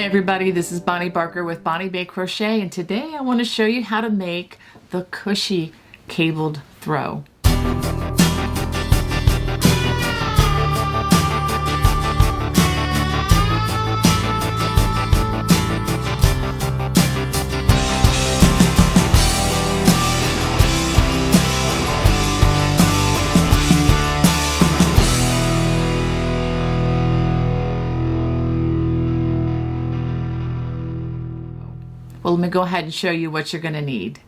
everybody, this is Bonnie Barker with Bonnie Bay Crochet, and today I want to show you how to make the cushy cabled throw. Well, let me go ahead and show you what you're going to need.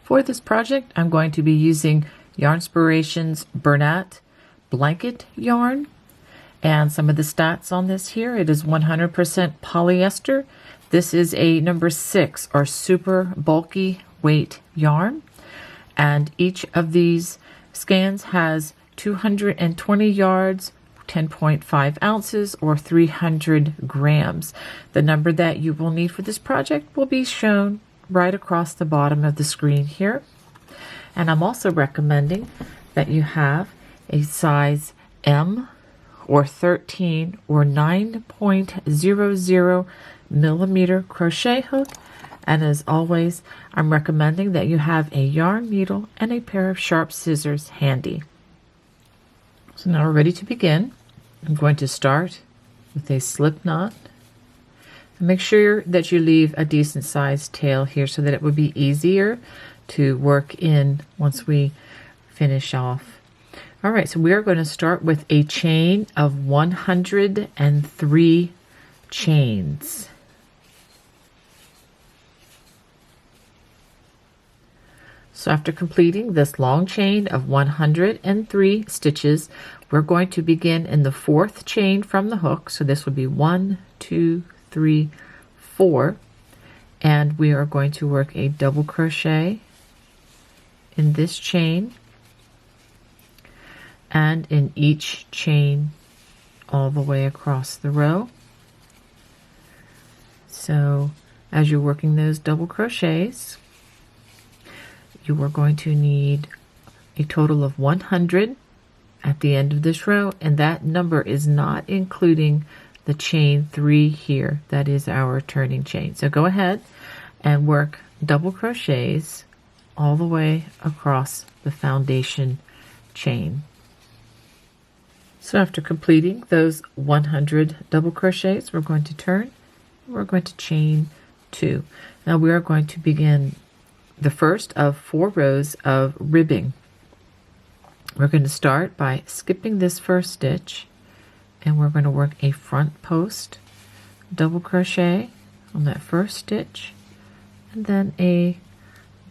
For this project, I'm going to be using Yarnspirations Bernat blanket yarn. And some of the stats on this here, it is 100% polyester. This is a number 6 or super bulky weight yarn. And each of these skeins has 220 yards, 10.5 ounces or 300 grams. The number that you will need for this project will be shown right across the bottom of the screen here. And I'm also recommending that you have a size M or 13 or 9.00 millimeter crochet hook. And as always, I'm recommending that you have a yarn needle and a pair of sharp scissors handy. So now we're ready to begin. I'm going to start with a slip knot. Make sure that you leave a decent sized tail here so that it would be easier to work in once we finish off. All right, so we are going to start with a chain of 103 chains. So after completing this long chain of 103 stitches, we're going to begin in the 4th chain from the hook. So this would be 1, 2, 3, 4. And we are going to work a double crochet in this chain and in each chain all the way across the row. So as you're working those double crochets, you are going to need a total of 100 at the end of this row, and that number is not including the chain 3 here. That is our turning chain. So go ahead and work double crochets all the way across the foundation chain. So after completing those 100 double crochets, we're going to turn. We're going to chain 2. Now we are going to begin the first of 4 rows of ribbing. We're going to start by skipping this first stitch, and we're going to work a front post double crochet on that first stitch, and then a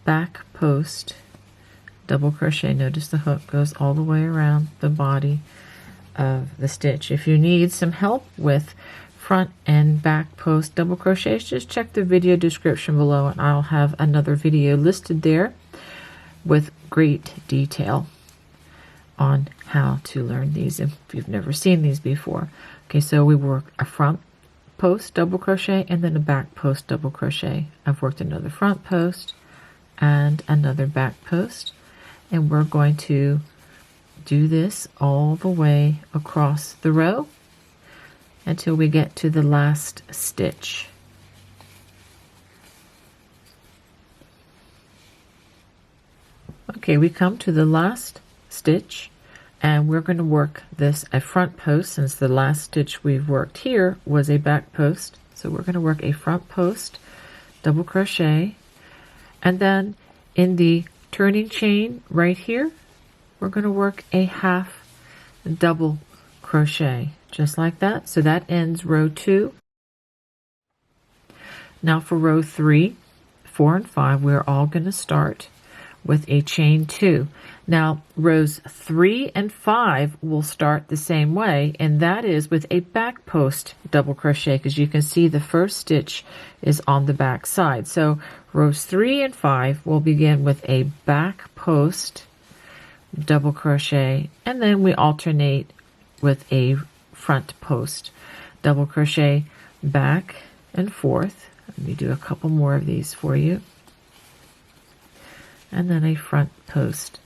back post double crochet. Notice the hook goes all the way around the body of the stitch. If you need some help with front and back post double crochets, just check the video description below, and I'll have another video listed there with great detail on how to learn these if you've never seen these before. Okay, so we work a front post double crochet and then a back post double crochet. I've worked another front post and another back post, and we're going to do this all the way across the row until we get to the last stitch. Okay, we come to the last stitch, and we're going to work this a front post since the last stitch we've worked here was a back post. So we're going to work a front post double crochet, and then in the turning chain right here, we're going to work a half double crochet just like that. So that ends row 2. Now for row 3, 4, and 5, we're all going to start with a chain 2. Now rows 3 and 5 will start the same way, and that is with a back post double crochet, because you can see the first stitch is on the back side. So rows 3 and 5 will begin with a back post double crochet, and then we alternate with a front post double crochet back and forth. Let me do a couple more of these for you. And then a front post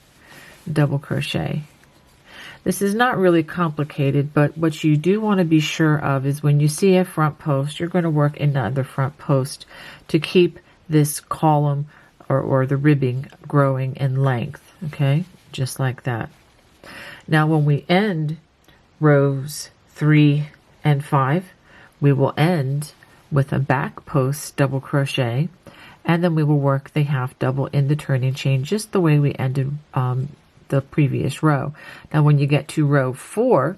double crochet. This is not really complicated, but what you do want to be sure of is when you see a front post, you're going to work another front post to keep this column or the ribbing growing in length, okay? Just like that. Now when we end rows 3 and 5, we will end with a back post double crochet, and then we will work the half double in the turning chain just the way we ended the previous row. Now when you get to row 4,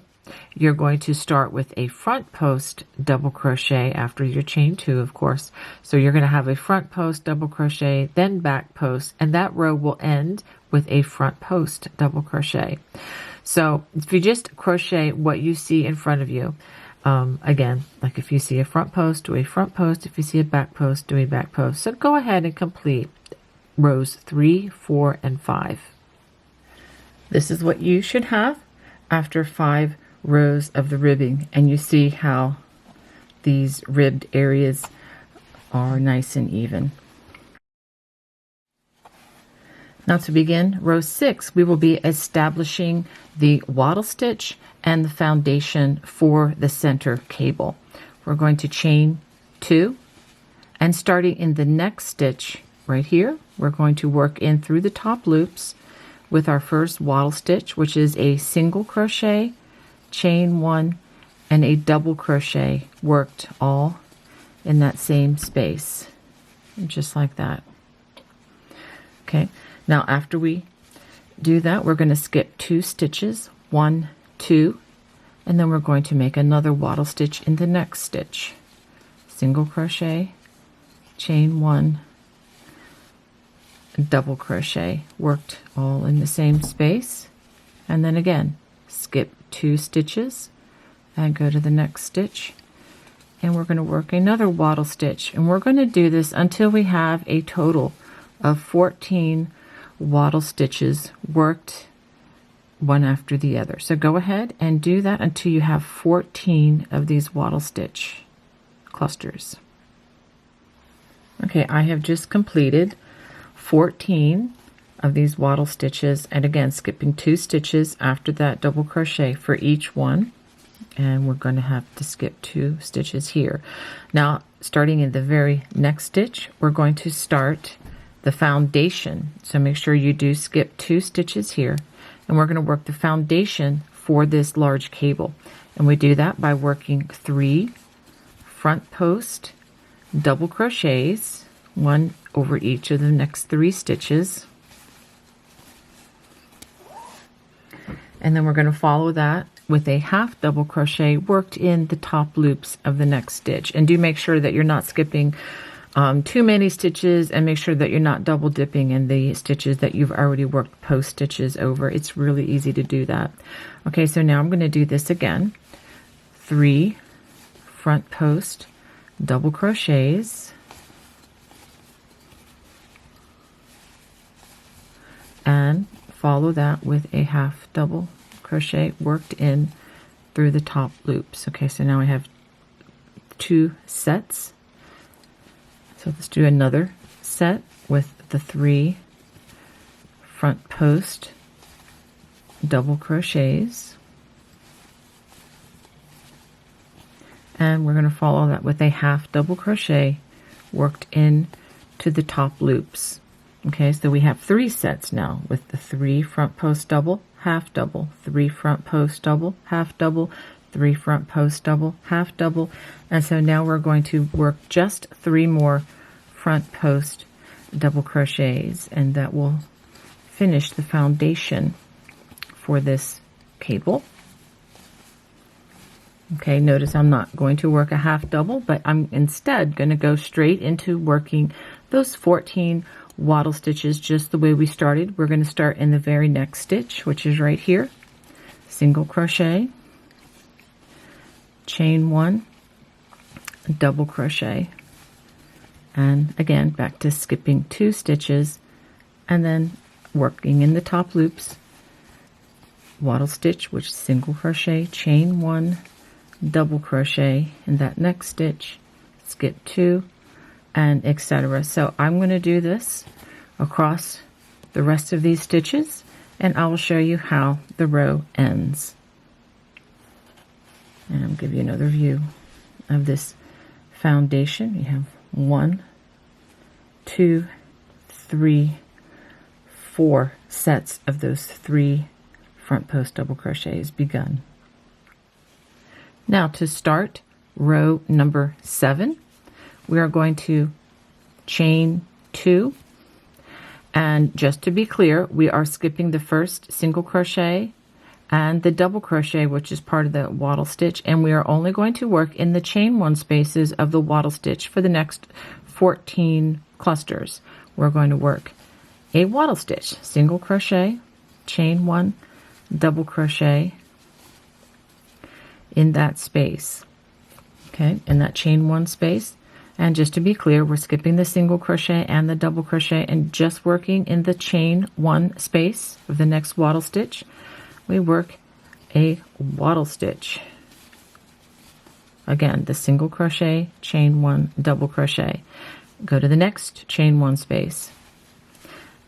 you're going to start with a front post double crochet after your chain 2, of course. So you're going to have a front post double crochet, then back post, and that row will end with a front post double crochet. So if you just crochet what you see in front of you, again, like if you see a front post, do a front post. If you see a back post, do a back post. So go ahead and complete rows 3, 4, and 5. This is what you should have after 5 rows of the ribbing, and you see how these ribbed areas are nice and even. Now to begin row 6, we will be establishing the wattle stitch and the foundation for the center cable. We're going to chain 2, and starting in the next stitch right here, we're going to work in through the top loops with our first wattle stitch, which is a single crochet, chain 1, and a double crochet worked all in that same space, just like that. Okay, now after we do that, we're going to skip 2 stitches, 1, 2, and then we're going to make another wattle stitch in the next stitch. Single crochet, chain 1, double crochet worked all in the same space, and then again skip 2 stitches and go to the next stitch, and we're going to work another wattle stitch, and we're going to do this until we have a total of 14 wattle stitches worked one after the other. So go ahead and do that until you have 14 of these wattle stitch clusters. Okay, I have just completed 14 of these wattle stitches, and again skipping 2 stitches after that double crochet for each one, and we're going to have to skip 2 stitches here. Now starting in the very next stitch, we're going to start the foundation, so make sure you do skip 2 stitches here, and we're going to work the foundation for this large cable, and we do that by working 3 front post double crochets, 1 over each of the next 3 stitches, and then we're going to follow that with a half double crochet worked in the top loops of the next stitch. And do make sure that you're not skipping too many stitches, and make sure that you're not double dipping in the stitches that you've already worked post stitches over. It's really easy to do that. Okay, so now I'm going to do this again. 3 front post double crochets, and follow that with a half double crochet worked in through the top loops. Okay, so now I have 2 sets. So let's do another set with the 3 front post double crochets, and we're going to follow that with a half double crochet worked in to the top loops. Okay, so we have 3 sets now with the 3 front post double, half double, 3 front post double, half double, 3 front post double, half double, and so now we're going to work just 3 more front post double crochets, and that will finish the foundation for this cable. Okay, notice I'm not going to work a half double, but I'm instead going to go straight into working those 14 wattle stitches just the way we started. We're going to start in the very next stitch, which is right here. Single crochet, chain 1, double crochet, and again back to skipping 2 stitches and then working in the top loops, wattle stitch, which is single crochet, chain 1, double crochet in that next stitch, skip 2, and etc. So I'm going to do this across the rest of these stitches, and I will show you how the row ends. And I'll give you another view of this foundation. You have 1, 2, 3, 4 sets of those 3 front post double crochets begun. Now to start row number 7, we are going to chain 2, and just to be clear, we are skipping the first single crochet and the double crochet, which is part of the wattle stitch, and we are only going to work in the chain 1 spaces of the wattle stitch for the next 14 clusters. We're going to work a wattle stitch, single crochet, chain 1, double crochet in that space, okay, in that chain 1 space. And just to be clear, we're skipping the single crochet and the double crochet and just working in the chain 1 space of the next wattle stitch. We work a wattle stitch. Again, the single crochet, chain 1, double crochet. Go to the next chain 1 space.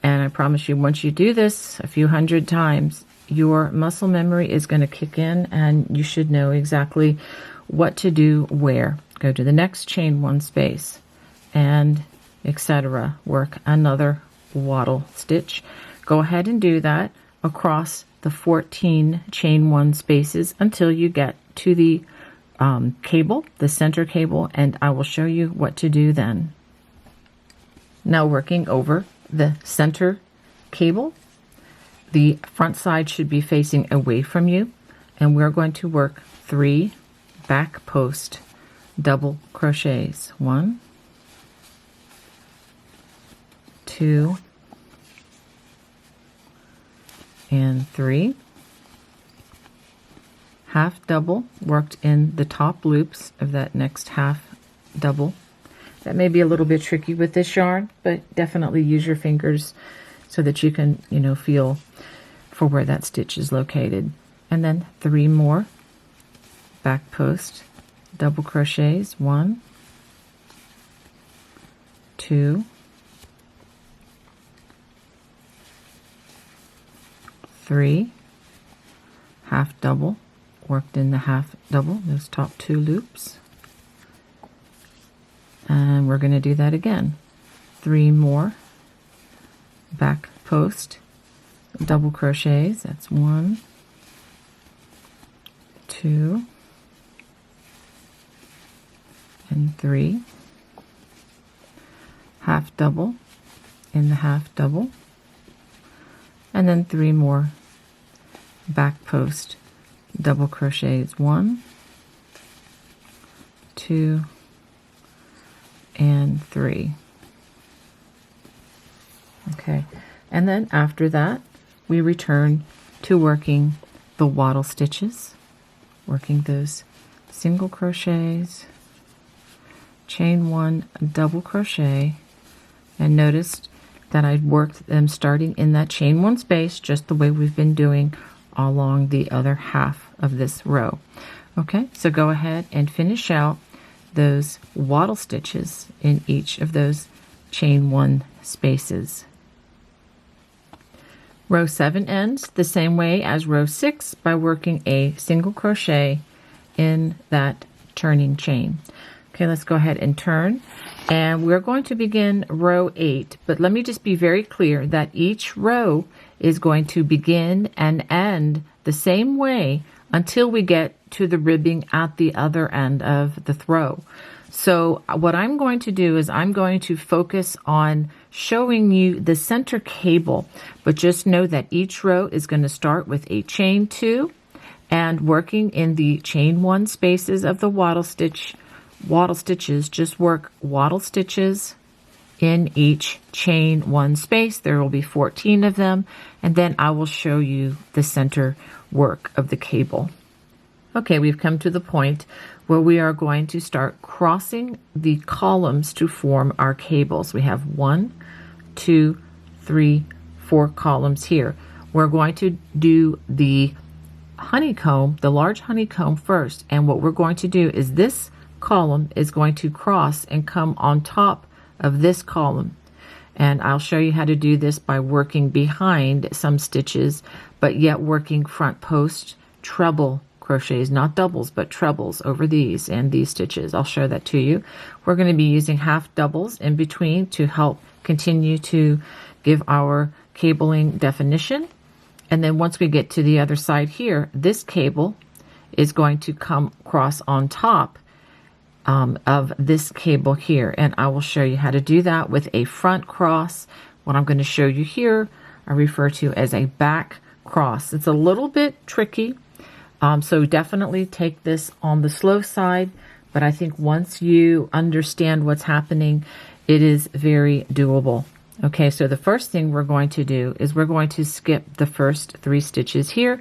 And I promise you, once you do this a few hundred times, your muscle memory is going to kick in and you should know exactly what to do where. Go to the next chain 1 space and etc. Work another wattle stitch. Go ahead and do that across the 14 chain 1 spaces until you get to the cable, the center cable, and I will show you what to do then. Now working over the center cable, the front side should be facing away from you, and we're going to work 3 back post double crochets. 1, 2, and 3. Half double worked in the top loops of that next half double. That may be a little bit tricky with this yarn, but definitely use your fingers so that you can, feel for where that stitch is located. And then 3 more back post double crochets. 1, 2, 3, half double worked in the half double, those top 2 loops, and we're going to do that again. 3 more back post double crochets. That's 1, 2, and 3, half double in the half double, and then 3 more back post double crochets. 1, 2, and 3. Okay, and then after that we return to working the wattle stitches, working those single crochets, chain 1, double crochet, and notice that I worked them starting in that chain 1 space just the way we've been doing along the other half of this row. Okay, so go ahead and finish out those wattle stitches in each of those chain 1 spaces. Row 7 ends the same way as row 6 by working a single crochet in that turning chain. Okay, let's go ahead and turn, and we're going to begin row 8, but let me just be very clear that each row is going to begin and end the same way until we get to the ribbing at the other end of the throw. So what I'm going to do is I'm going to focus on showing you the center cable, but just know that each row is going to start with a chain 2 and working in the chain 1 spaces of the wattle stitches. Just work wattle stitches in each chain 1 space. There will be 14 of them, and then I will show you the center work of the cable. Okay, we've come to the point where we are going to start crossing the columns to form our cables. We have 1, 2, 3, 4 columns here. We're going to do the honeycomb, the large honeycomb first, and what we're going to do is this column is going to cross and come on top of this column, And I'll show you how to do this by working behind some stitches, but yet working front post treble crochets, not doubles, but trebles over these and these stitches. I'll show that to you. We're going to be using half doubles in between to help continue to give our cabling definition. And then once we get to the other side here, this cable is going to come across on top of this cable here, and I will show you how to do that with a front cross. What I'm going to show you here I refer to as a back cross. It's a little bit tricky, so definitely take this on the slow side, but I think once you understand what's happening, it is very doable. Okay, so the first thing we're going to do is we're going to skip the first 3 stitches here.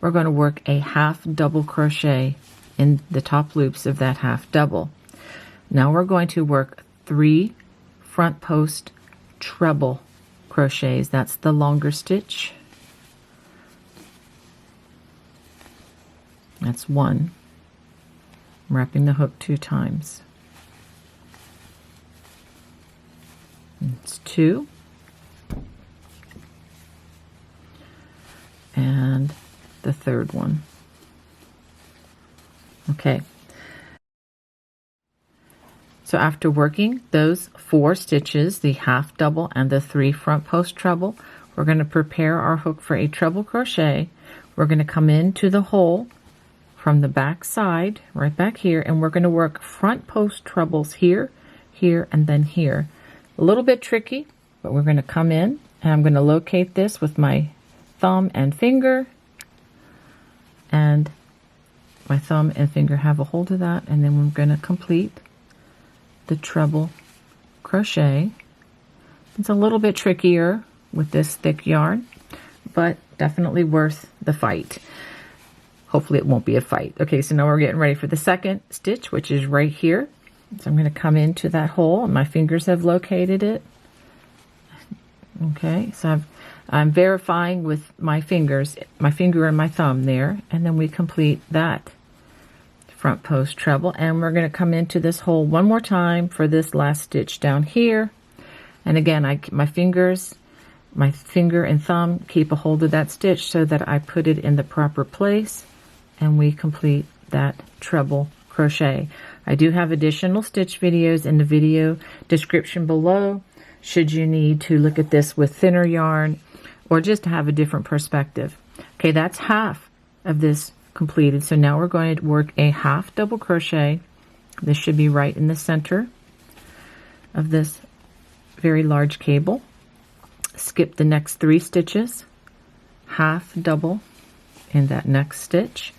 We're going to work a half double crochet in the top loops of that half double. Now we're going to work 3 front post treble crochets. That's the longer stitch. That's 1. I'm wrapping the hook 2 times. It's 2. And the third one. Okay. So after working those 4 stitches, the half double and the 3 front post treble, we're going to prepare our hook for a treble crochet. We're going to come into the hole from the back side, right back here, and we're going to work front post trebles here, here, and then here. A little bit tricky, but we're going to come in, and I'm going to locate this with my thumb and finger, and my thumb and finger have a hold of that, and then we're going to complete the treble crochet. It's a little bit trickier with this thick yarn, but definitely worth the fight. Hopefully it won't be a fight. Okay, so now we're getting ready for the second stitch, which is right here. So I'm going to come into that hole, and my fingers have located it. Okay, so I'm verifying with my fingers, my finger and my thumb there, and then we complete that front post treble, and we're going to come into this hole one more time for this last stitch down here. And again, my finger and thumb keep a hold of that stitch so that I put it in the proper place, and we complete that treble crochet. I do have additional stitch videos in the video description below should you need to look at this with thinner yarn or just to have a different perspective. Okay, that's half of this completed. So now we're going to work a half double crochet. This should be right in the center of this very large cable. Skip the next 3 stitches, half double in that next stitch,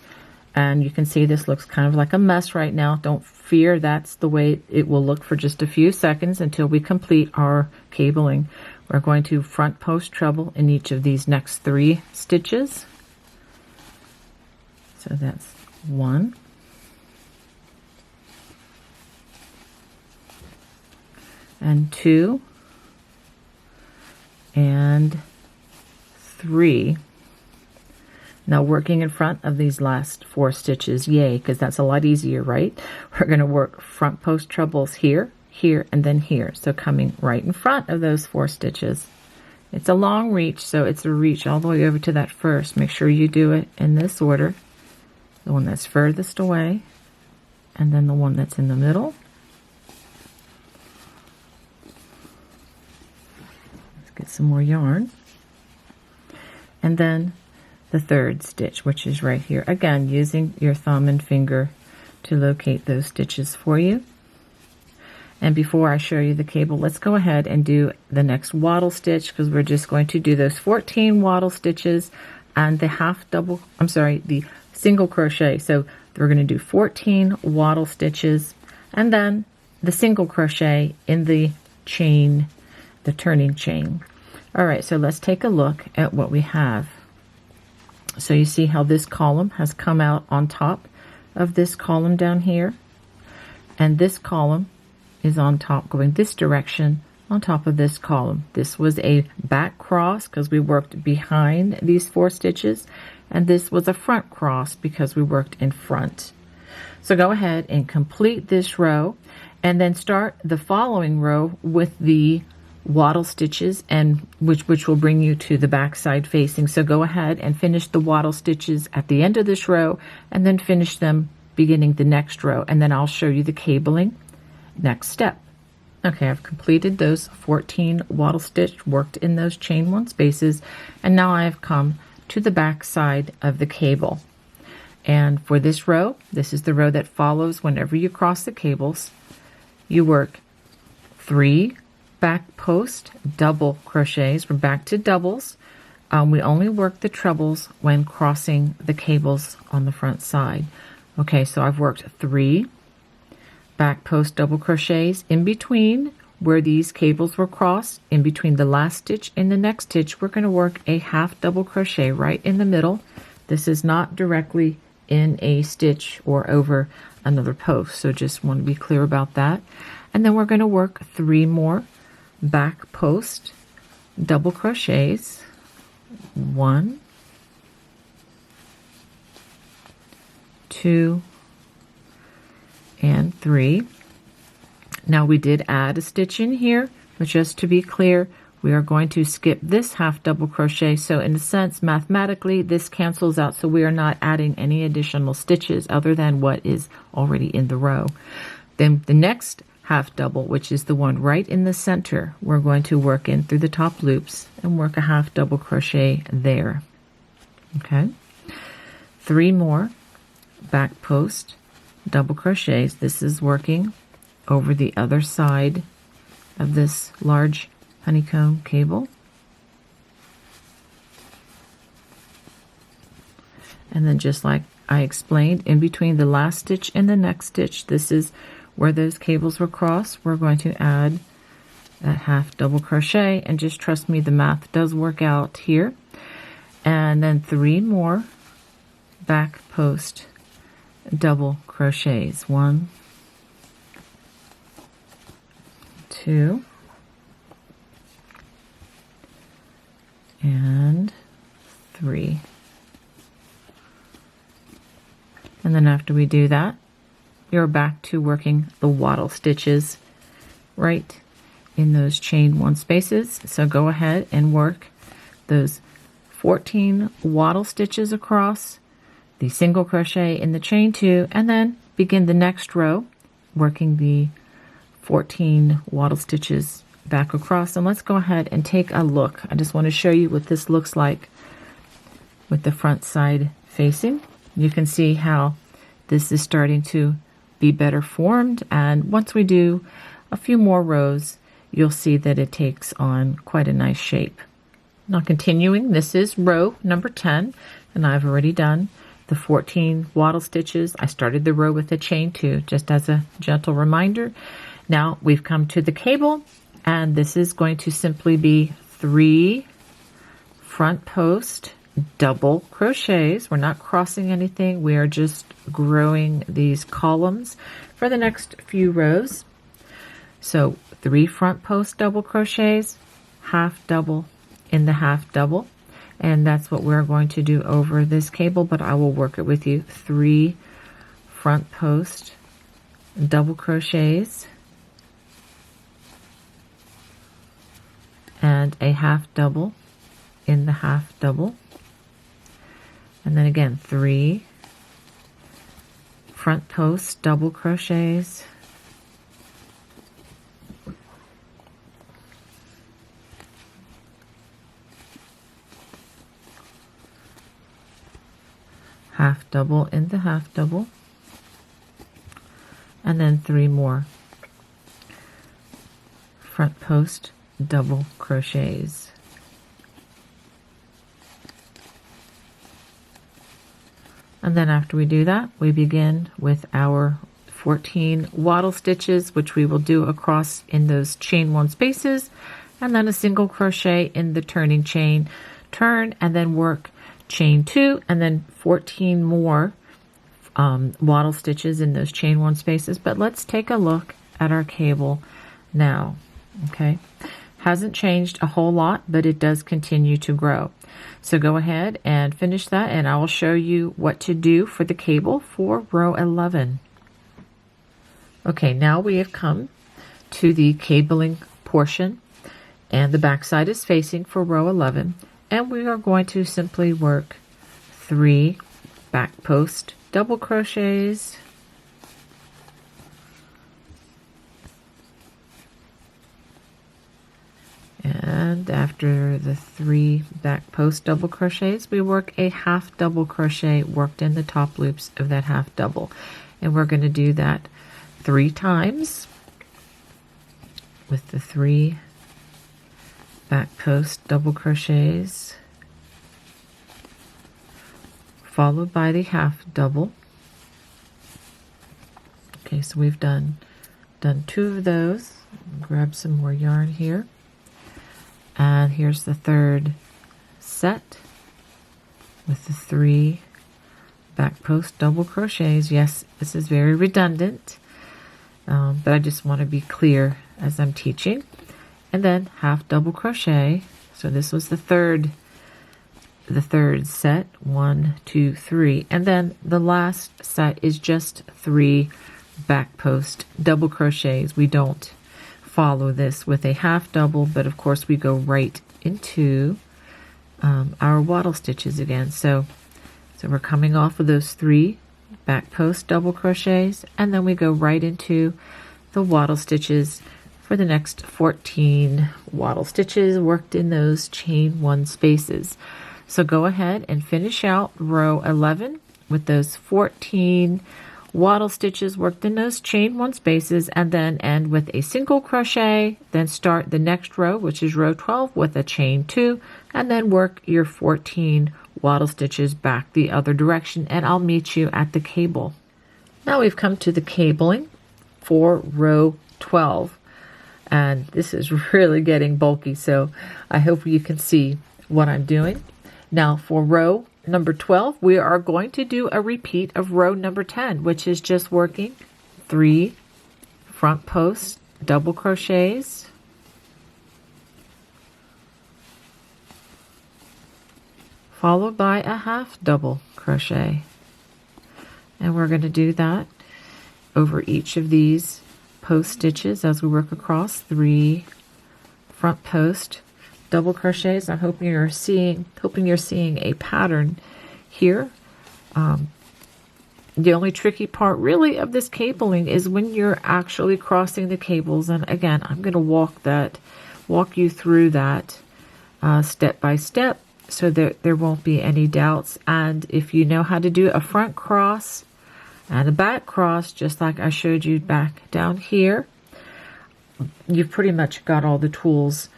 and you can see this looks kind of like a mess right now. Don't fear, that's the way it will look for just a few seconds until we complete our cabling. We're going to front post treble in each of these next 3 stitches. So that's 1, and 2, and 3. Now working in front of these last 4 stitches, yay, because that's a lot easier, right? We're going to work front post trebles here, here, and then here. So coming right in front of those 4 stitches. It's a long reach, so it's a reach all the way over to that first. Make sure you do it in this order. The one that's furthest away, and then the one that's in the middle. Let's get some more yarn. And then the 3rd stitch, which is right here. Again, using your thumb and finger to locate those stitches for you. And before I show you the cable, let's go ahead and do the next wattle stitch, because we're just going to do those 14 wattle stitches and the the single crochet. So we're going to do 14 wattle stitches and then the single crochet in the chain, the turning chain. All right, so let's take a look at what we have. So you see how this column has come out on top of this column down here, and this column is on top going this direction on top of this column. This was a back cross because we worked behind these 4 stitches, and this was a front cross because we worked in front. So go ahead and complete this row and then start the following row with the waddle stitches, and which will bring you to the back side facing. So go ahead and finish the waddle stitches at the end of this row, and then finish them beginning the next row, and then I'll show you the cabling next step. Okay, I've completed those 14 waddle stitch, worked in those chain 1 spaces, and now I have come to the back side of the cable. And for this row, this is the row that follows whenever you cross the cables. You work 3 back post double crochets. We're back to doubles. We only work the trebles when crossing the cables on the front side. Okay, so I've worked 3 back post double crochets in between where these cables were crossed. In between the last stitch and the next stitch, we're going to work a half double crochet right in the middle. This is not directly in a stitch or over another post, so just want to be clear about that. And then we're going to work 3 more back post double crochets. 1, 2, and 3. Now we did add a stitch in here, but just to be clear, we are going to skip this half double crochet. So in a sense, mathematically, this cancels out, so we are not adding any additional stitches other than what is already in the row. Then the next half double, which is the one right in the center, we're going to work in through the top loops and work a half double crochet there. Okay, 3 more back post double crochets. This is working over the other side of this large honeycomb cable. And then just like I explained, in between the last stitch and the next stitch, this is where those cables were crossed. We're going to add that half double crochet, and just trust me, the math does work out here. And then 3 more back post double crochets. 1, 2, and 3. And then after we do that, you're back to working the waddle stitches right in those chain 1 spaces. So go ahead and work those 14 waddle stitches across, the single crochet in the chain 2, and then begin the next row working the 14 waddle stitches back across. And let's go ahead and take a look. I just want to show you what this looks like with the front side facing. You can see how this is starting to be better formed, and once we do a few more rows, you'll see that it takes on quite a nice shape. Now continuing, this is row number 10, and I've already done the 14 waddle stitches. I started the row with a chain 2, just as a gentle reminder. Now we've come to the cable, and this is going to simply be 3 front post double crochets. We're not crossing anything. We are just growing these columns for the next few rows. So 3 front post double crochets, half double in the half double, and that's what we're going to do over this cable, but I will work it with you. 3 front post double crochets and a half double in the half double. And then again, 3 front post double crochets, half double in the half double, and then 3 more front post double crochets. And then after we do that, we begin with our 14 waddle stitches, which we will do across in those chain 1 spaces, and then a single crochet in the turning chain, turn, and then work chain 2, and then 14 more waddle stitches in those chain 1 spaces. But let's take a look at our cable now. Okay, hasn't changed a whole lot, but it does continue to grow. So go ahead and finish that, and I will show you what to do for the cable for row 11. Okay, now we have come to the cabling portion, and the back side is facing for row 11, and we are going to simply work 3 back post double crochets, and after the 3 back post double crochets, we work a half double crochet worked in the top loops of that half double, and we're going to do that 3 times with the 3 back post double crochets, followed by the half double. Okay, so we've done 2 of those. Grab some more yarn here, and here's the third set with the 3 back post double crochets. Yes, this is very redundant, but I just want to be clear as I'm teaching. And then half double crochet. So this was the third set, 1, 2, 3, and then the last set is just 3 back post double crochets. We don't follow this with a half double, but of course we go right into our wattle stitches again. So we're coming off of those 3 back post double crochets, and then we go right into the wattle stitches for the next 14 wattle stitches worked in those chain 1 spaces. So go ahead and finish out row 11 with those 14 wattle stitches worked in those chain 1 spaces, and then end with a single crochet, then start the next row, which is row 12, with a chain 2, and then work your 14 wattle stitches back the other direction, and I'll meet you at the cable. Now we've come to the cabling for row 12, and this is really getting bulky, so I hope you can see what I'm doing. Now for row number 12, we are going to do a repeat of row number 10, which is just working 3 front post double crochets, followed by a half double crochet. And we're going to do that over each of these post stitches as we work across 3 front post double crochets. I'm hoping you're seeing a pattern here. The only tricky part really of this cabling is when you're actually crossing the cables, and again I'm going to walk you through that step by step, so that there won't be any doubts. And if you know how to do a front cross and a back cross, just like I showed you back down here, you've pretty much got all the tools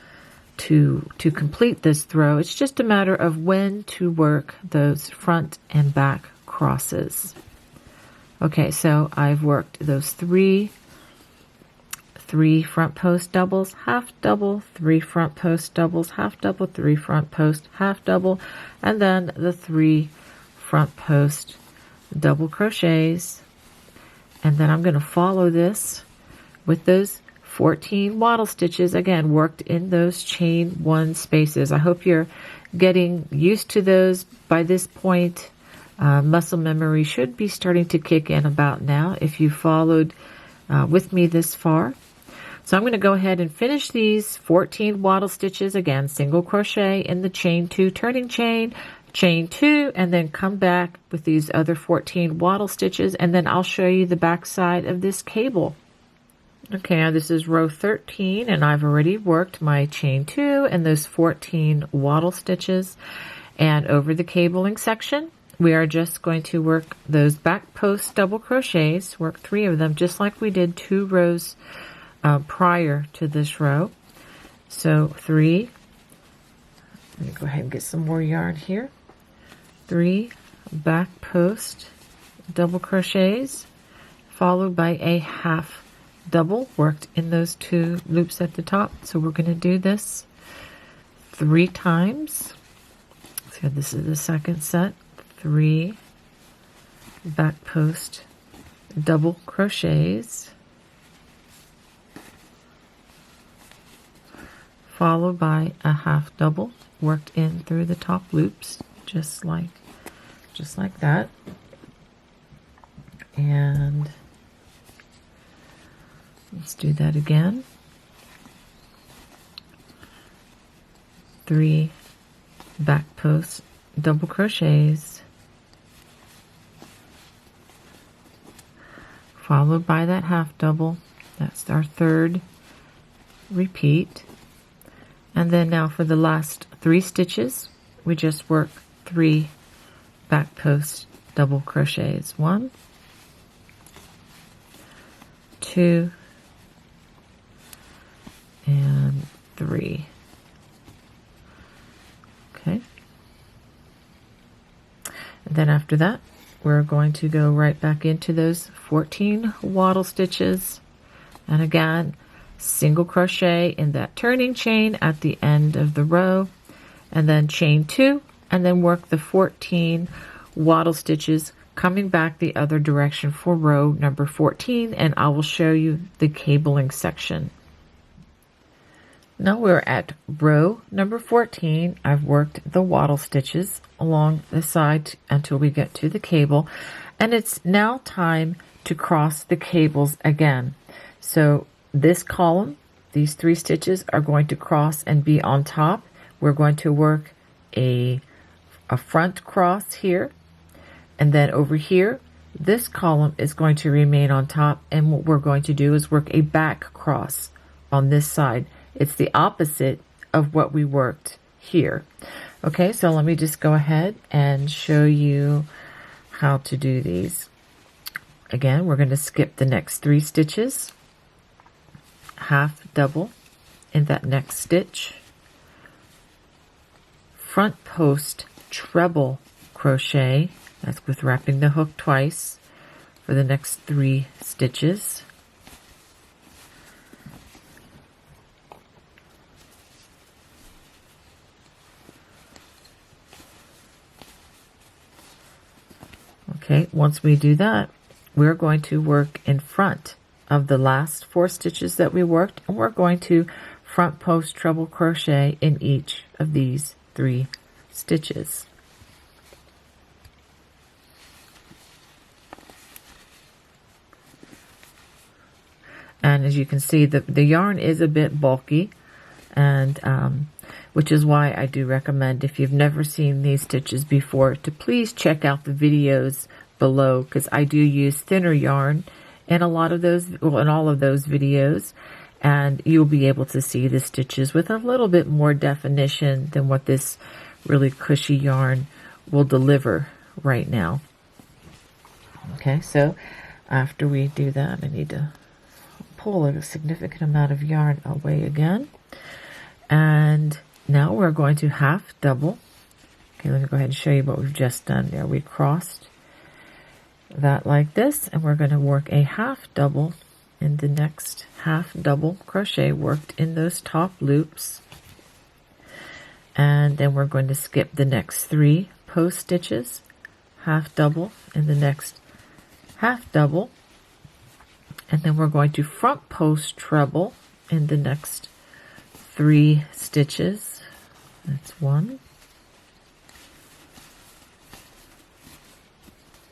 to complete this throw. It's just a matter of when to work those front and back crosses. Okay, so I've worked those 3 front post doubles, half double, 3 front post doubles, half double, 3 front post, half double, and then the 3 front post double crochets. And then I'm going to follow this with those 14 wattle stitches, again worked in those chain 1 spaces. I hope you're getting used to those by this point. Muscle memory should be starting to kick in about now if you followed with me this far. So I'm going to go ahead and finish these 14 wattle stitches, again single crochet in the chain 2 turning chain, chain 2, and then come back with these other 14 wattle stitches, and then I'll show you the back side of this cable. Okay, now this is row 13, and I've already worked my chain 2 and those 14 wattle stitches. And over the cabling section, we are just going to work those back post double crochets, work 3 of them, just like we did 2 rows prior to this row. So 3, let me go ahead and get some more yarn here. 3 back post double crochets, followed by a half double worked in those 2 loops at the top. So we're going to do this 3 times. So this is the second set. 3 back post double crochets, followed by a half double worked in through the top loops, just like that. And let's do that again. 3 back post double crochets, followed by that half double. That's our third repeat. And then now for the last 3 stitches, we just work 3 back post double crochets. 1, 2, and 3. Okay. And then after that, we're going to go right back into those 14 waddle stitches. And again, single crochet in that turning chain at the end of the row, and then chain 2, and then work the 14 waddle stitches coming back the other direction for row number 14, and I will show you the cabling section. Now we're at row number 14. I've worked the waddle stitches along the side until we get to the cable, and it's now time to cross the cables again. So this column, these 3 stitches are going to cross and be on top. We're going to work a front cross here, and then over here, this column is going to remain on top, and what we're going to do is work a back cross on this side. It's the opposite of what we worked here. Okay, so let me just go ahead and show you how to do these. Again, we're going to skip the next 3 stitches, half double in that next stitch, front post treble crochet, that's with wrapping the hook twice for the next 3 stitches. Okay, once we do that, we're going to work in front of the last 4 stitches that we worked, and we're going to front post treble crochet in each of these 3 stitches. And as you can see, the yarn is a bit bulky, and which is why I do recommend, if you've never seen these stitches before, to please check out the videos below, because I do use thinner yarn in a lot of those, well, in all of those videos, and you'll be able to see the stitches with a little bit more definition than what this really cushy yarn will deliver right now. Okay, so after we do that, I need to pull a significant amount of yarn away again, and now we're going to half double. Okay, let me go ahead and show you what we've just done there. We crossed that like this, and we're going to work a half double in the next half double crochet worked in those top loops, and then we're going to skip the next 3 post stitches, half double in the next half double, and then we're going to front post treble in the next 3 stitches. That's 1,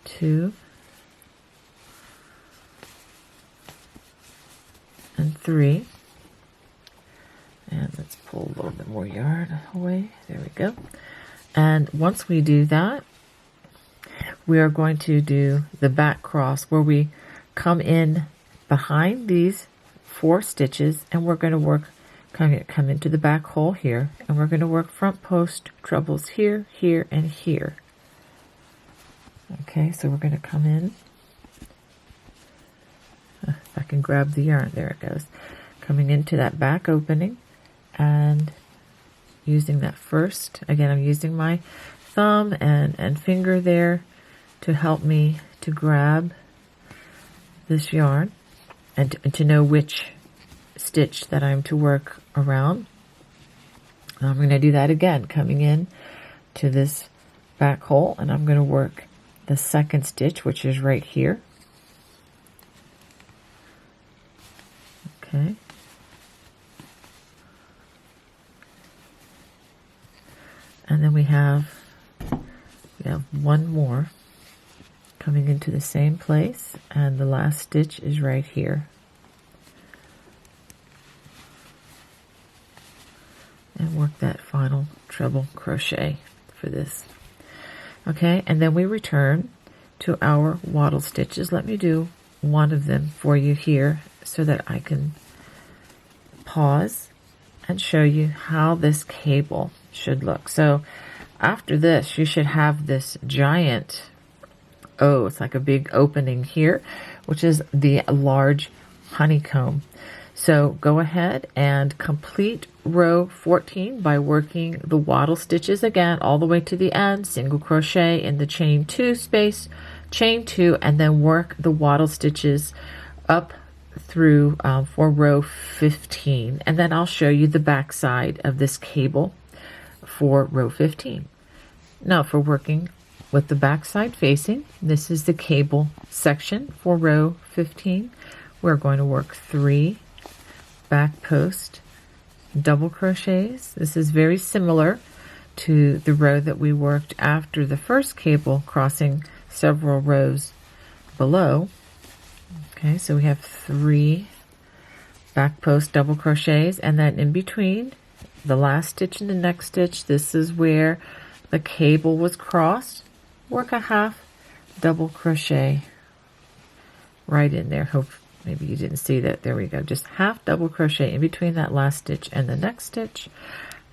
2, and 3. And let's pull a little bit more yarn away. There we go. And once we do that, we are going to do the back cross where we come in behind these 4 stitches, and we're going to work come into the back hole here, and we're going to work front post trebles here, here, and here. Okay, so we're going to come in. If I can grab the yarn, there it goes. Coming into that back opening and using that first. Again, I'm using my thumb and finger there to help me to grab this yarn and to know which stitch that I'm to work around. I'm going to do that again, coming in to this back hole, and I'm going to work the second stitch, which is right here. Okay. And then we have one more coming into the same place, and the last stitch is right here. and work that final treble crochet for this. Okay, and then we return to our wattle stitches. Let me do one of them for you here so that I can pause and show you how this cable should look. So after this, you should have this giant, it's like a big opening here, which is the large honeycomb. So go ahead and complete row 14 by working the wattle stitches again all the way to the end, single crochet in the chain 2 space, chain 2, and then work the wattle stitches up through for row 15. And then I'll show you the back side of this cable for row 15. Now for working with the back side facing, this is the cable section for row 15. We're going to work 3 back post double crochets. This is very similar to the row that we worked after the first cable, crossing several rows below. Okay, so we have 3 back post double crochets, and then in between the last stitch and the next stitch, this is where the cable was crossed. Work a half double crochet right in there. Hope maybe you didn't see that. There we go. Just half double crochet in between that last stitch and the next stitch,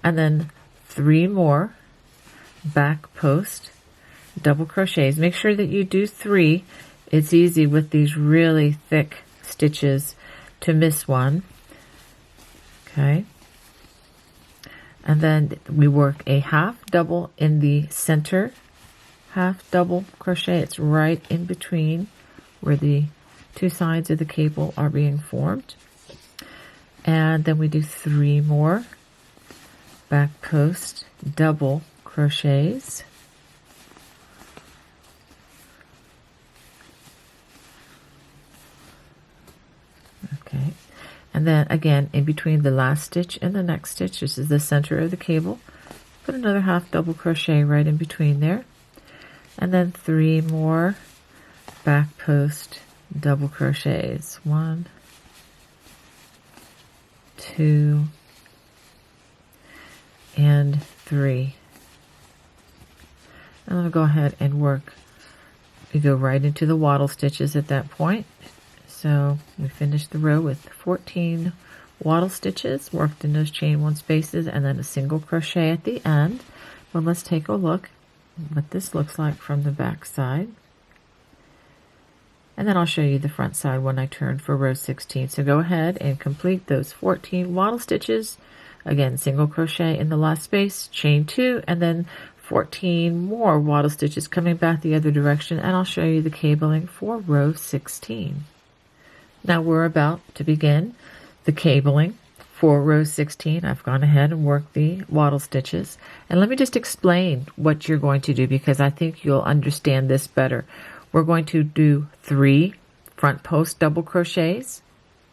and then 3 more back post double crochets. Make sure that you do 3. It's easy with these really thick stitches to miss one. Okay. And then we work a half double in the center half double crochet. It's right in between where the 2 sides of the cable are being formed. And then we do 3 more back post double crochets. Okay, and then again in between the last stitch and the next stitch, this is the center of the cable, put another half double crochet right in between there, and then 3 more back post double crochets. 1, 2, and 3. I'm going to go ahead and work. We go right into the wattle stitches at that point. So we finished the row with 14 wattle stitches worked in those chain 1 spaces, and then a single crochet at the end. But let's take a look at what this looks like from the back side. And then I'll show you the front side when I turn for row 16. So go ahead and complete those 14 wattle stitches. Again, single crochet in the last space, chain 2, and then 14 more wattle stitches coming back the other direction. And I'll show you the cabling for row 16. Now we're about to begin the cabling for row 16. I've gone ahead and worked the wattle stitches. And let me just explain what you're going to do, because I think you'll understand this better. We're going to do 3 front post double crochets,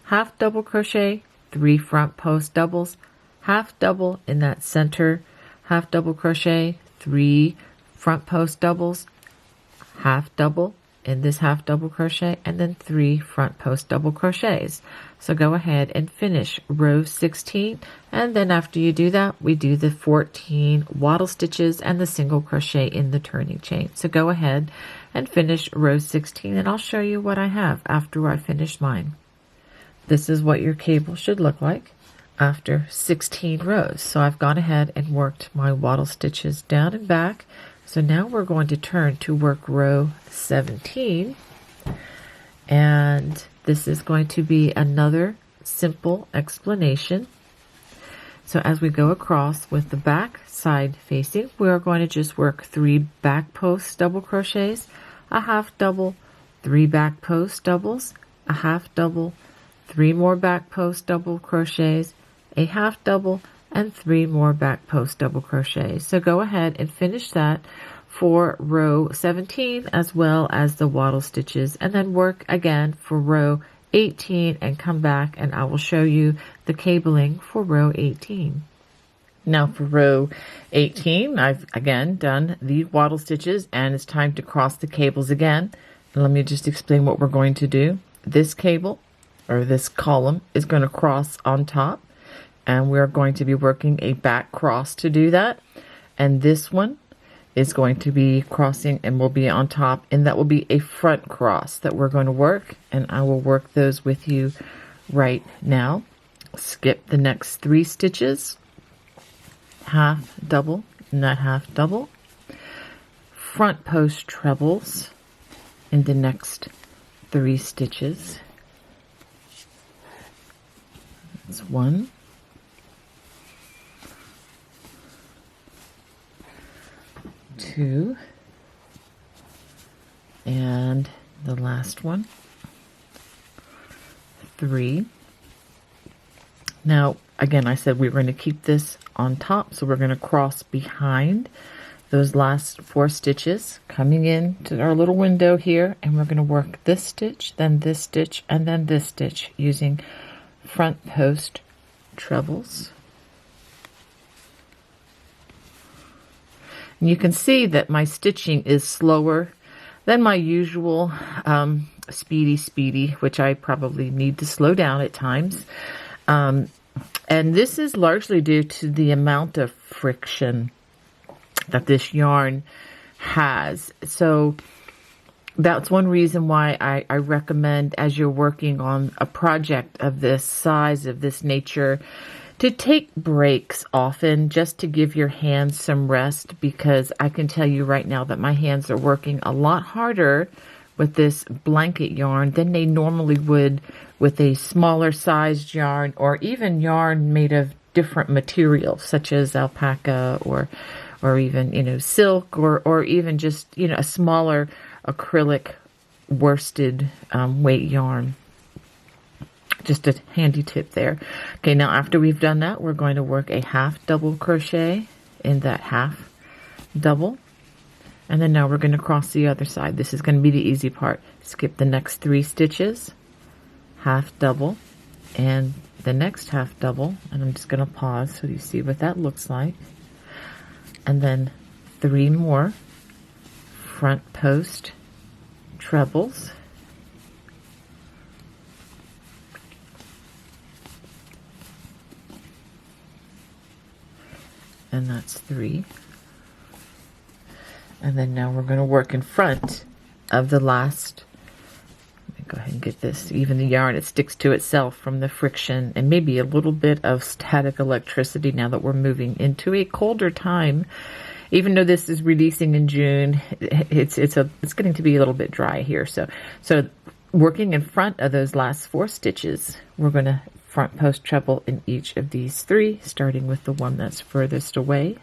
half double crochet, 3 front post doubles, half double in that center, half double crochet, 3 front post doubles, half double in this half double crochet, and then 3 front post double crochets. So go ahead and finish row 16, and then after you do that, we do the 14 wattle stitches and the single crochet in the turning chain. So go ahead and finish row 16, and I'll show you what I have after I finish mine. This is what your cable should look like after 16 rows. So I've gone ahead and worked my wattle stitches down and back. So now we're going to turn to work row 17, and this is going to be another simple explanation. So as we go across with the back side facing, we are going to just work 3 back post double crochets, a half double, 3 back post doubles, a half double, 3 more back post double crochets, a half double, and 3 more back post double crochets. So go ahead and finish that for row 17 as well as the wattle stitches, and then work again for row 18 and come back and I will show you the cabling for row 18. Now for row 18, I've again done the wattle stitches and it's time to cross the cables again. And let me just explain what we're going to do. This cable or this column is going to cross on top. and we're going to be working a back cross to do that. And this one is going to be crossing and will be on top, and that will be a front cross that we're going to work, and I will work those with you right now. Skip the next 3 stitches, half double, not half double, front post trebles in the next 3 stitches. That's 1, 2, and the last one, 3. Now, again, I said we were going to keep this on top, so we're going to cross behind those last 4 stitches, coming in to our little window here, and we're going to work this stitch, then this stitch, and then this stitch using front post trebles. And you can see that my stitching is slower than my usual speedy, which I probably need to slow down at times. And this is largely due to the amount of friction that this yarn has. So that's one reason why I recommend, as you're working on a project of this size, of this nature, to take breaks often, just to give your hands some rest, because I can tell you right now that my hands are working a lot harder with this blanket yarn than they normally would with a smaller sized yarn, or even yarn made of different materials such as alpaca or even, you know, silk, or even just, you know, a smaller acrylic worsted weight yarn. Just a handy tip there. Okay, now after we've done that, we're going to work a half double crochet in that half double. And then now we're going to cross the other side. This is going to be the easy part. Skip the next 3 stitches, half double, and the next half double. And I'm just going to pause so you see what that looks like. And then 3 more front post trebles. And that's 3. And then now we're going to work in front of the last. Let me go ahead and get this. Even the yarn, it sticks to itself from the friction and maybe a little bit of static electricity now that we're moving into a colder time. Even though this is releasing in June, it's getting to be a little bit dry here. So working in front of those last 4 stitches, we're going to front post treble in each of these 3, starting with the one that's furthest away.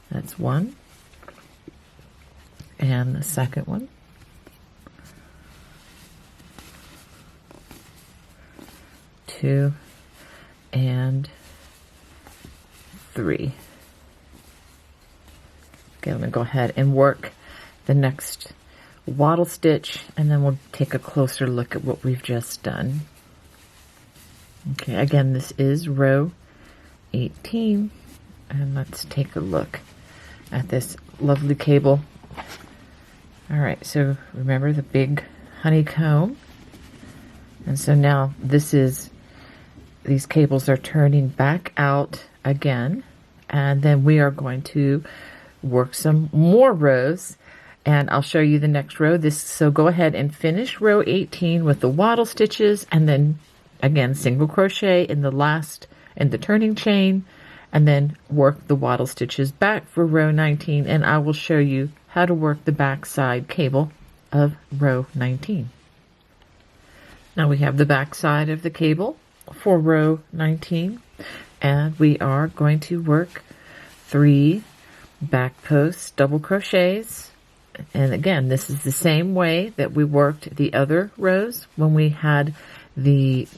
That's 1. And the second one. 2 and 3. Okay, I'm going to go ahead and work the next wattle stitch, and then we'll take a closer look at what we've just done. Okay, again, this is row 18, and let's take a look at this lovely cable. All right, so remember the big honeycomb, and so now these cables are turning back out again, and then we are going to work some more rows. And I'll show you the next row. So go ahead and finish row 18 with the wattle stitches, and then again single crochet in the turning chain, and then work the wattle stitches back for row 19, and I will show you how to work the back side cable of row 19. Now we have the back side of the cable for row 19, and we are going to work 3 back post double crochets. And again, this is the same way that we worked the other rows when we had the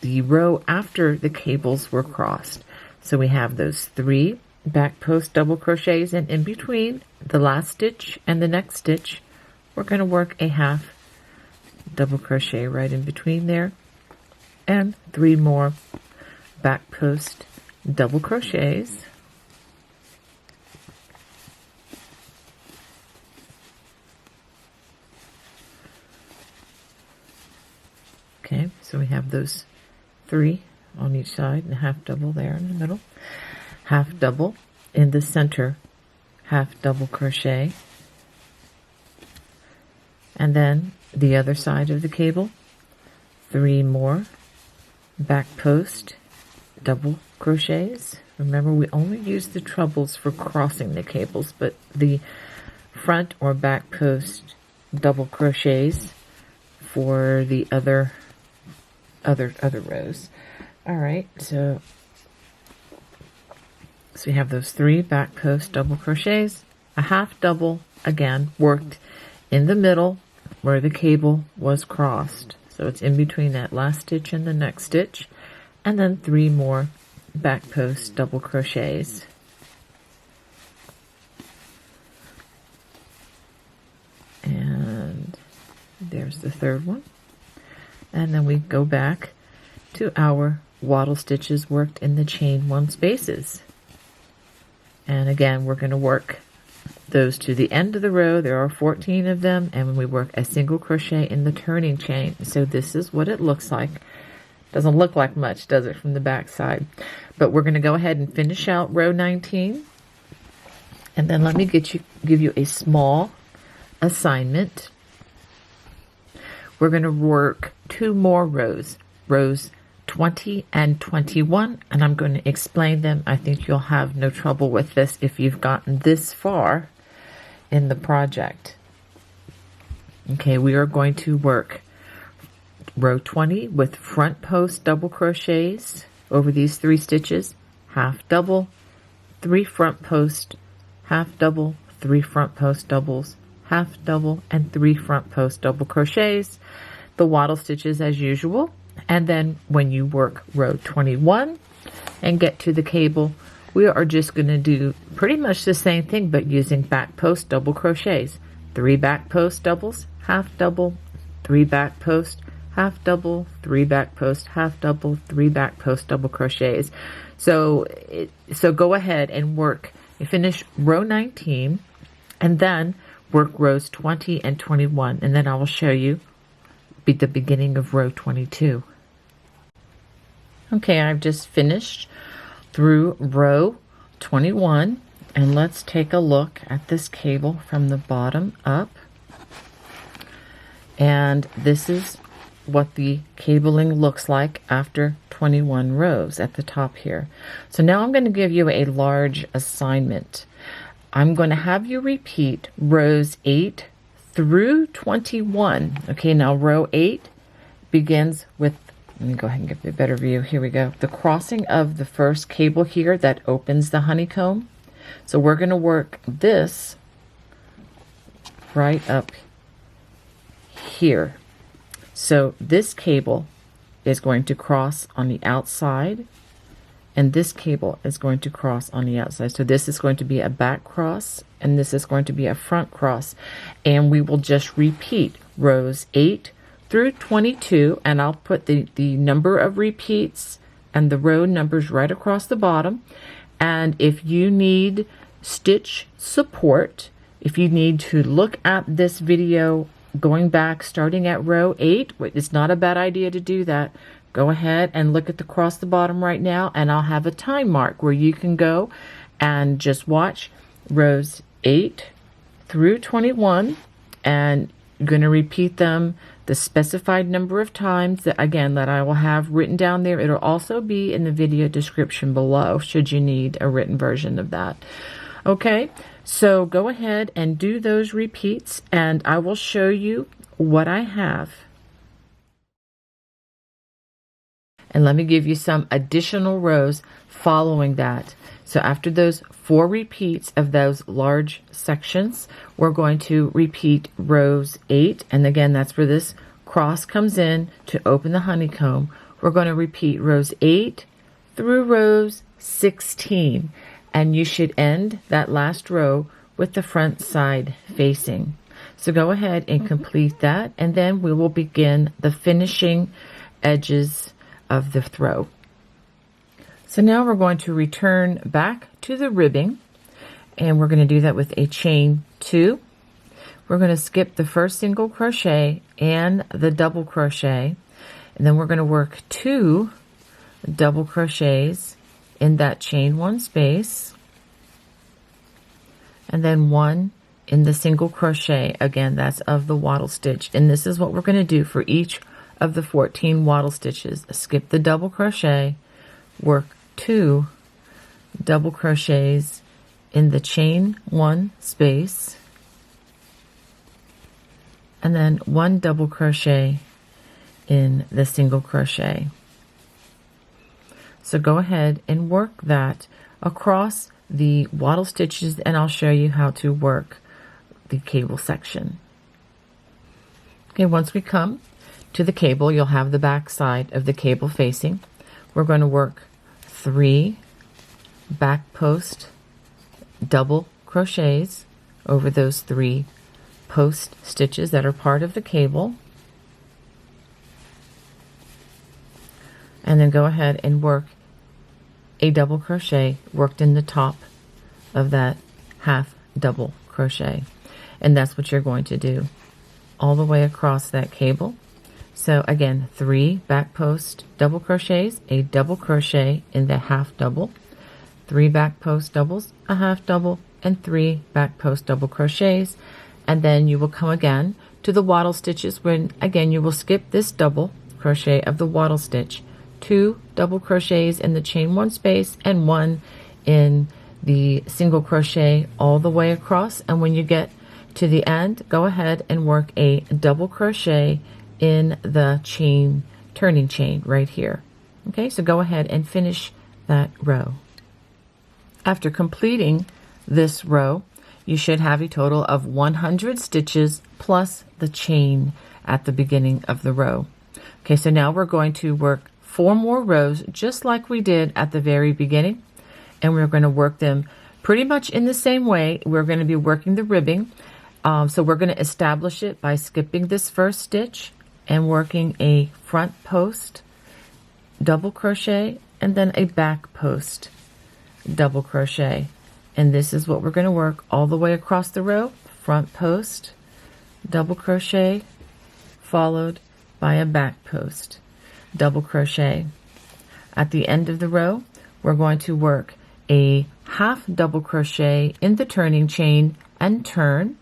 row after the cables were crossed. So we have those 3 back post double crochets, and in between the last stitch and the next stitch, we're going to work a half double crochet right in between there, and 3 more back post double crochets. Okay, So we have those 3 on each side and a half double there in the middle, half double in the center, half double crochet, and then the other side of the cable, 3 more back post double crochets. Remember, we only use the trebles for crossing the cables, but the front or back post double crochets for the other rows. All right, so we have those 3 back post double crochets, a half double again worked in the middle where the cable was crossed. So it's in between that last stitch and the next stitch, and then 3 more back post double crochets. And there's the third one. And then we go back to our wattle stitches worked in the chain 1 spaces. And again, we're going to work those to the end of the row. There are 14 of them, and when we work a single crochet in the turning chain. So this is what it looks like. Doesn't look like much, does it, from the back side? But we're going to go ahead and finish out row 19. And then let me give you a small assignment. We're going to work 2 more rows, rows 20 and 21, and I'm going to explain them. I think you'll have no trouble with this if you've gotten this far in the project. Okay, we are going to work row 20 with front post double crochets over these 3 stitches, half double, 3 front post, half double, 3 front post doubles, half double, and 3 front post double crochets, the wattle stitches as usual. And then when you work row 21 and get to the cable, we are just going to do pretty much the same thing, but using back post double crochets. 3 back post doubles, half double, 3 back post, half double, 3 back post, half double, 3 back post double crochets. So go ahead and work, finish row 19, and then work rows 20 and 21, and then I will show you the beginning of row 22. Okay, I've just finished through row 21, and let's take a look at this cable from the bottom up. And this is what the cabling looks like after 21 rows at the top here. So now I'm going to give you a large assignment. I'm going to have you repeat rows 8 through 21. Okay, now row 8 begins with, let me go ahead and give you a better view. Here we go. The crossing of the first cable here that opens the honeycomb. So we're going to work this right up here. So this cable is going to cross on the outside, and this cable is going to cross on the outside. So this is going to be a back cross, and this is going to be a front cross. And we will just repeat rows 8 through 22, and I'll put the number of repeats and the row numbers right across the bottom. And if you need stitch support, if you need to look at this video going back starting at row 8, it's not a bad idea to do that. Go ahead and look at the across the bottom right now, and I'll have a time mark where you can go and just watch rows 8 through 21, and you're going to repeat them the specified number of times that I will have written down there. It'll also be in the video description below should you need a written version of that. Okay, so go ahead and do those repeats, and I will show you what I have. And let me give you some additional rows following that. So after those 4 repeats of those large sections, we're going to repeat rows 8. And again, that's where this cross comes in to open the honeycomb. We're going to repeat rows 8 through rows 16. And you should end that last row with the front side facing. So go ahead and complete that, and then we will begin the finishing edges of the throw. So now we're going to return back to the ribbing, and we're going to do that with a chain 2. We're going to skip the first single crochet and the double crochet, And then we're going to work 2 double crochets in that chain 1 space, and then 1 in the single crochet. Again, that's of the wattle stitch. And this is what we're going to do for each of the 14 wattle stitches. Skip the double crochet, work 2 double crochets in the chain 1 space, and then 1 double crochet in the single crochet. So go ahead and work that across the wattle stitches, and I'll show you how to work the cable section. Okay, once we come to the cable, you'll have the back side of the cable facing. We're going to work 3 back post double crochets over those 3 post stitches that are part of the cable, and then go ahead and work a double crochet worked in the top of that half double crochet. And that's what you're going to do all the way across that cable. So again, 3 back post double crochets, a double crochet in the half double, 3 back post doubles, a half double, and 3 back post double crochets. And then you will come again to the wattle stitches, when again you will skip this double crochet of the wattle stitch, 2 double crochets in the chain 1 space, and 1 in the single crochet all the way across. And when you get to the end, go ahead and work a double crochet in the chain, turning chain right here. Okay, so go ahead and finish that row. After completing this row, you should have a total of 100 stitches plus the chain at the beginning of the row. Okay, so now we're going to work 4 more rows just like we did at the very beginning, and we're going to work them pretty much in the same way. We're going to be working the ribbing. So we're going to establish it by skipping this first stitch and working a front post double crochet and then a back post double crochet. And this is what we're going to work all the way across the row. Front post double crochet followed by a back post double crochet. At the end of the row, we're going to work a half double crochet in the turning chain and turn.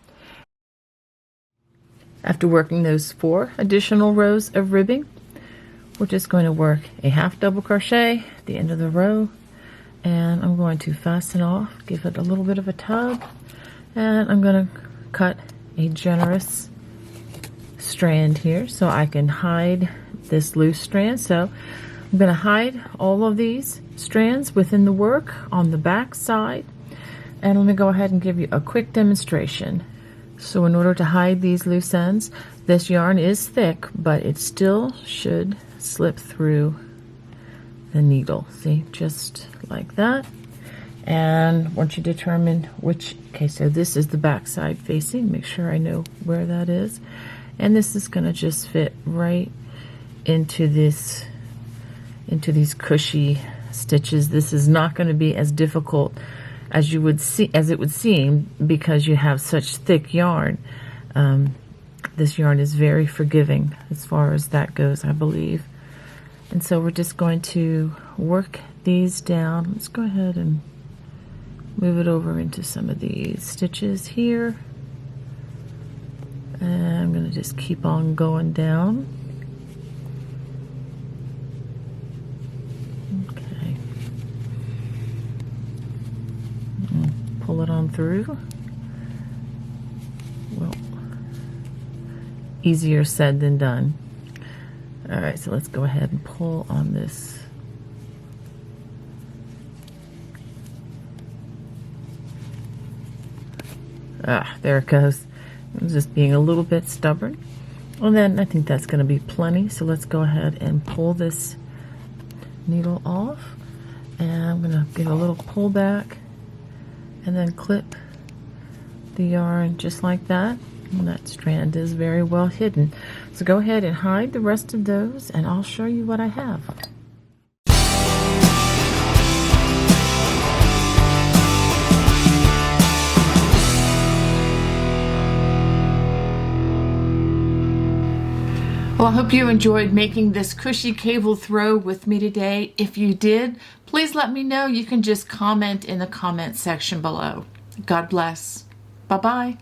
After working those 4 additional rows of ribbing, we're just going to work a half double crochet at the end of the row, and I'm going to fasten off, give it a little bit of a tug, and I'm going to cut a generous strand here so I can hide this loose strand. So I'm going to hide all of these strands within the work on the back side, and let me go ahead and give you a quick demonstration. So in order to hide these loose ends, this yarn is thick, but it still should slip through the needle. See, just like that. And once you determine which, okay, so this is the back side facing, make sure I know where that is. And this is going to just fit right into this, into these cushy stitches. This is not going to be as difficult as you would see, as it would seem, because you have such thick yarn. This yarn is very forgiving as far as that goes, I believe. And so we're just going to work these down. Let's go ahead and move it over into some of these stitches here. And I'm going to just keep on going down. Okay. Pull it on through. Well, easier said than done. All right, so let's go ahead and pull on this. There it goes. I'm just being a little bit stubborn. And then I think that's going to be plenty. So let's go ahead and pull this needle off. And I'm going to give a little pull back and then clip the yarn just like that. And that strand is very well hidden. So go ahead and hide the rest of those, and I'll show you what I have. Well, I hope you enjoyed making this cushy cable throw with me today. If you did, please let me know. You can just comment in the comment section below. God bless. Bye-bye.